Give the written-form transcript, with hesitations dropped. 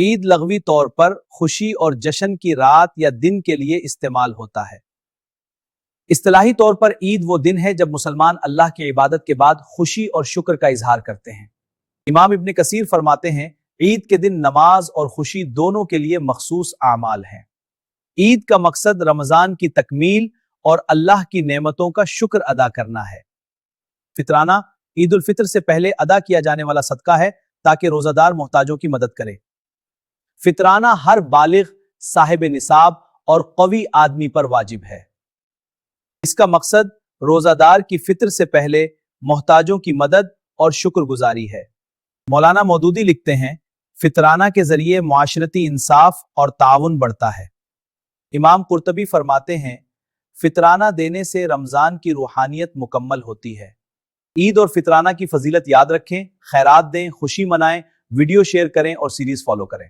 عید لغوی طور پر خوشی اور جشن کی رات یا دن کے لیے استعمال ہوتا ہے۔ اصطلاحی طور پر عید وہ دن ہے جب مسلمان اللہ کی عبادت کے بعد خوشی اور شکر کا اظہار کرتے ہیں۔ امام ابن کثیر فرماتے ہیں، عید کے دن نماز اور خوشی دونوں کے لیے مخصوص اعمال ہیں۔ عید کا مقصد رمضان کی تکمیل اور اللہ کی نعمتوں کا شکر ادا کرنا ہے۔ فطرانہ عید الفطر سے پہلے ادا کیا جانے والا صدقہ ہے تاکہ روزہ دار محتاجوں کی مدد کرے۔ فطرانہ ہر بالغ، صاحب نصاب اور قوی آدمی پر واجب ہے۔ اس کا مقصد روزہ دار کی فطر سے پہلے محتاجوں کی مدد اور شکر گزاری ہے۔ مولانا مودودی لکھتے ہیں، فطرانہ کے ذریعے معاشرتی انصاف اور تعاون بڑھتا ہے۔ امام قرطبی فرماتے ہیں، فطرانہ دینے سے رمضان کی روحانیت مکمل ہوتی ہے۔ عید اور فطرانہ کی فضیلت یاد رکھیں، خیرات دیں، خوشی منائیں، ویڈیو شیئر کریں اور سیریز فالو کریں۔